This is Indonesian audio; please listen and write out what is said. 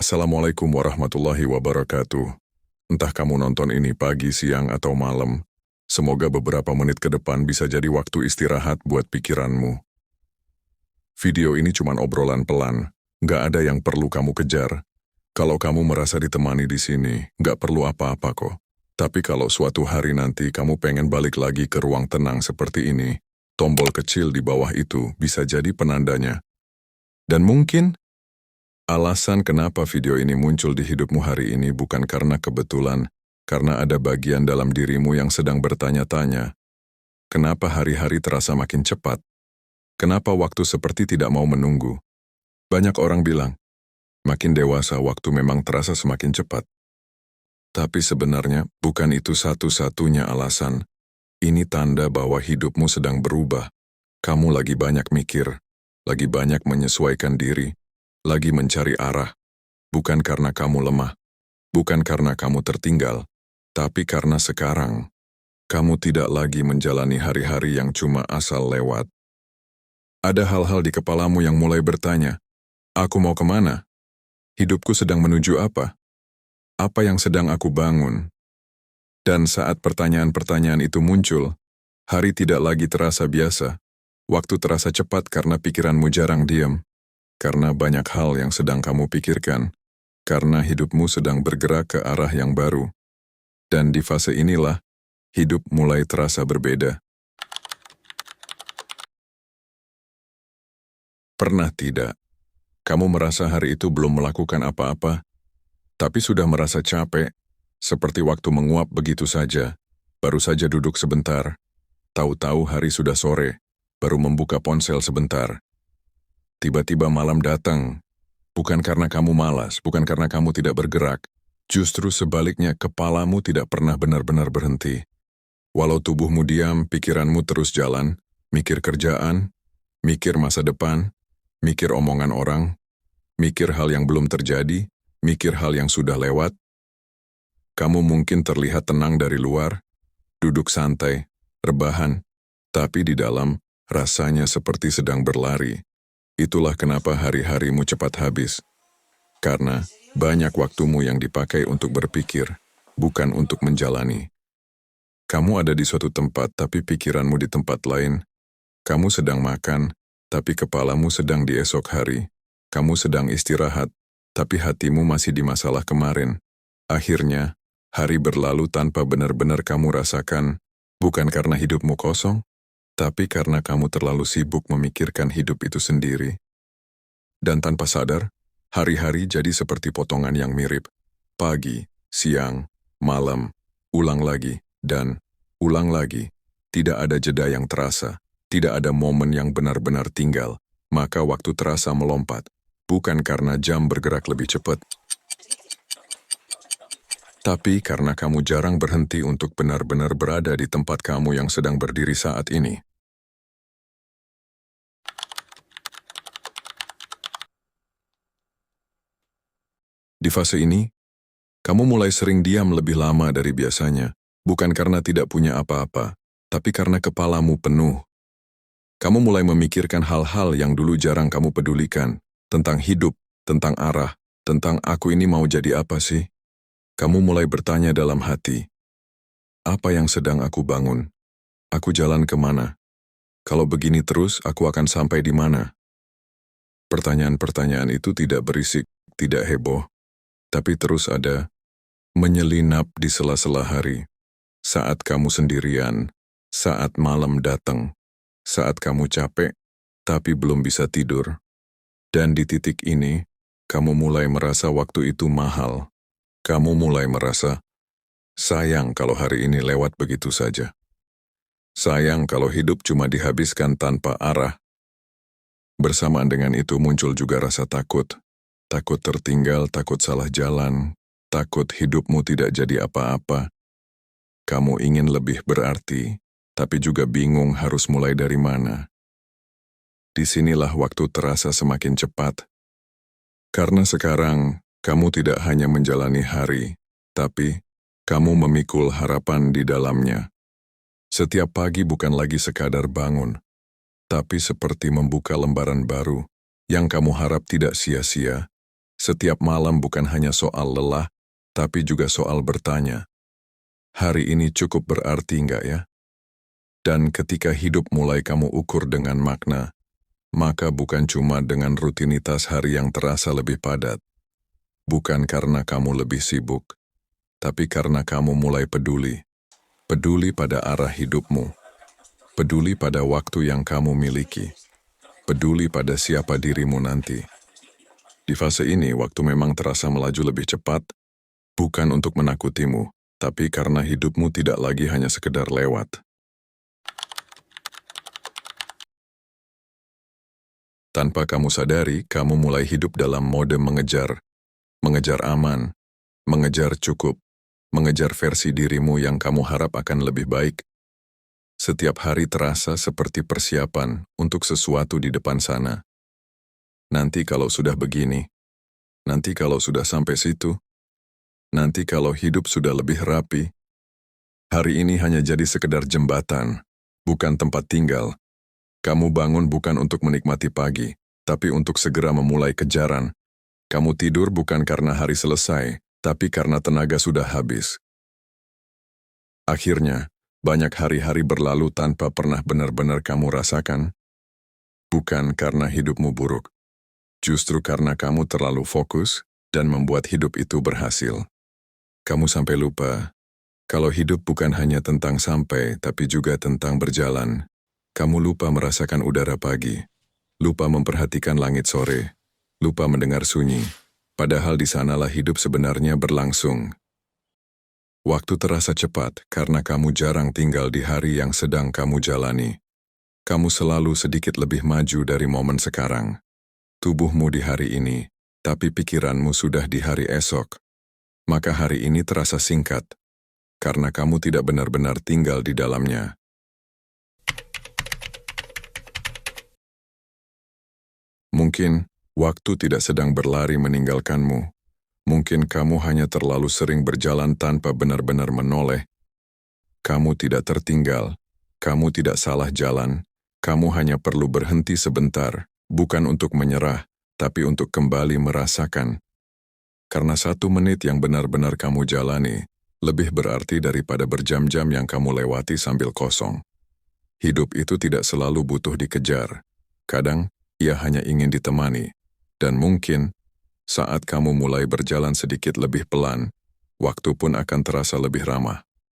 Assalamualaikum warahmatullahi wabarakatuh. Entah kamu nonton ini pagi, siang, atau malam, semoga beberapa menit ke depan bisa jadi waktu istirahat buat pikiranmu. Video ini cuma obrolan pelan, nggak ada yang perlu kamu kejar. Kalau kamu merasa ditemani di sini, nggak perlu apa-apa kok. Tapi kalau suatu hari nanti kamu pengen balik lagi ke ruang tenang seperti ini, tombol kecil di bawah itu bisa jadi penandanya. Dan mungkin alasan kenapa video ini muncul di hidupmu hari ini bukan karena kebetulan, karena ada bagian dalam dirimu yang sedang bertanya-tanya, kenapa hari-hari terasa makin cepat? Kenapa waktu seperti tidak mau menunggu? Banyak orang bilang, makin dewasa waktu memang terasa semakin cepat. Tapi sebenarnya bukan itu satu-satunya alasan. Ini tanda bahwa hidupmu sedang berubah. Kamu lagi banyak mikir, lagi banyak menyesuaikan diri, lagi mencari arah, bukan karena kamu lemah, bukan karena kamu tertinggal, tapi karena sekarang, kamu tidak lagi menjalani hari-hari yang cuma asal lewat. Ada hal-hal di kepalamu yang mulai bertanya, aku mau kemana? Hidupku sedang menuju apa? Apa yang sedang aku bangun? Dan saat pertanyaan-pertanyaan itu muncul, hari tidak lagi terasa biasa, waktu terasa cepat karena pikiranmu jarang diam. Karena banyak hal yang sedang kamu pikirkan, karena hidupmu sedang bergerak ke arah yang baru. Dan di fase inilah, hidup mulai terasa berbeda. Pernah tidak, kamu merasa hari itu belum melakukan apa-apa, tapi sudah merasa capek, seperti waktu menguap begitu saja, baru saja duduk sebentar, tahu-tahu hari sudah sore, baru membuka ponsel sebentar. Tiba-tiba malam datang, bukan karena kamu malas, bukan karena kamu tidak bergerak, justru sebaliknya kepalamu tidak pernah benar-benar berhenti. Walau tubuhmu diam, pikiranmu terus jalan, mikir kerjaan, mikir masa depan, mikir omongan orang, mikir hal yang belum terjadi, mikir hal yang sudah lewat. Kamu mungkin terlihat tenang dari luar, duduk santai, rebahan, tapi di dalam rasanya seperti sedang berlari. Itulah kenapa hari-harimu cepat habis. Karena banyak waktumu yang dipakai untuk berpikir, bukan untuk menjalani. Kamu ada di suatu tempat tapi pikiranmu di tempat lain. Kamu sedang makan, tapi kepalamu sedang di esok hari. Kamu sedang istirahat, tapi hatimu masih di masalah kemarin. Akhirnya, hari berlalu tanpa benar-benar kamu rasakan, bukan karena hidupmu kosong, tapi karena kamu terlalu sibuk memikirkan hidup itu sendiri. Dan tanpa sadar, hari-hari jadi seperti potongan yang mirip. Pagi, siang, malam, ulang lagi, dan ulang lagi. Tidak ada jeda yang terasa, tidak ada momen yang benar-benar tinggal, maka waktu terasa melompat. Bukan karena jam bergerak lebih cepat, tapi karena kamu jarang berhenti untuk benar-benar berada di tempat kamu yang sedang berdiri saat ini. Di fase ini, kamu mulai sering diam lebih lama dari biasanya, bukan karena tidak punya apa-apa, tapi karena kepalamu penuh. Kamu mulai memikirkan hal-hal yang dulu jarang kamu pedulikan, tentang hidup, tentang arah, tentang aku ini mau jadi apa sih? Kamu mulai bertanya dalam hati, apa yang sedang aku bangun? Aku jalan kemana? Kalau begini terus, aku akan sampai di mana? Pertanyaan-pertanyaan itu tidak berisik, tidak heboh, tapi terus ada, menyelinap di sela-sela hari. Saat kamu sendirian, saat malam datang, saat kamu capek, tapi belum bisa tidur. Dan di titik ini, kamu mulai merasa waktu itu mahal. Kamu mulai merasa, sayang kalau hari ini lewat begitu saja. Sayang kalau hidup cuma dihabiskan tanpa arah. Bersamaan dengan itu muncul juga rasa takut. Takut tertinggal, takut salah jalan, takut hidupmu tidak jadi apa-apa. Kamu ingin lebih berarti, tapi juga bingung harus mulai dari mana. Disinilah waktu terasa semakin cepat. Karena sekarang, kamu tidak hanya menjalani hari, tapi kamu memikul harapan di dalamnya. Setiap pagi bukan lagi sekadar bangun, tapi seperti membuka lembaran baru yang kamu harap tidak sia-sia, Setiap malam bukan hanya soal lelah, tapi juga soal bertanya, hari ini cukup berarti enggak ya? Dan ketika hidup mulai kamu ukur dengan makna, maka bukan cuma dengan rutinitas hari yang terasa lebih padat. Bukan karena kamu lebih sibuk, tapi karena kamu mulai peduli. Peduli pada arah hidupmu. Peduli pada waktu yang kamu miliki. Peduli pada siapa dirimu nanti. Di fase ini, waktu memang terasa melaju lebih cepat, bukan untuk menakutimu, tapi karena hidupmu tidak lagi hanya sekedar lewat. Tanpa kamu sadari, kamu mulai hidup dalam mode mengejar aman, mengejar cukup, mengejar versi dirimu yang kamu harap akan lebih baik. Setiap hari terasa seperti persiapan untuk sesuatu di depan sana. Nanti kalau sudah begini, nanti kalau sudah sampai situ, nanti kalau hidup sudah lebih rapi. Hari ini hanya jadi sekedar jembatan, bukan tempat tinggal. Kamu bangun bukan untuk menikmati pagi, tapi untuk segera memulai kejaran. Kamu tidur bukan karena hari selesai, tapi karena tenaga sudah habis. Akhirnya, banyak hari-hari berlalu tanpa pernah benar-benar kamu rasakan. Bukan karena hidupmu buruk, justru karena kamu terlalu fokus dan membuat hidup itu berhasil. Kamu sampai lupa, kalau hidup bukan hanya tentang sampai, tapi juga tentang berjalan. Kamu lupa merasakan udara pagi, lupa memperhatikan langit sore, lupa mendengar sunyi, padahal di sanalah hidup sebenarnya berlangsung. Waktu terasa cepat karena kamu jarang tinggal di hari yang sedang kamu jalani. Kamu selalu sedikit lebih maju dari momen sekarang. Tubuhmu di hari ini, tapi pikiranmu sudah di hari esok. Maka hari ini terasa singkat, karena kamu tidak benar-benar tinggal di dalamnya. Mungkin, waktu tidak sedang berlari meninggalkanmu. Mungkin kamu hanya terlalu sering berjalan tanpa benar-benar menoleh. Kamu tidak tertinggal, kamu tidak salah jalan, kamu hanya perlu berhenti sebentar, bukan untuk menyerah, tapi untuk kembali merasakan. Karena 1 menit yang benar-benar kamu jalani, lebih berarti daripada berjam-jam yang kamu lewati sambil kosong. Hidup itu tidak selalu butuh dikejar. Kadang, ia hanya ingin ditemani. Dan mungkin, saat kamu mulai berjalan sedikit lebih pelan, waktu pun akan terasa lebih ramah.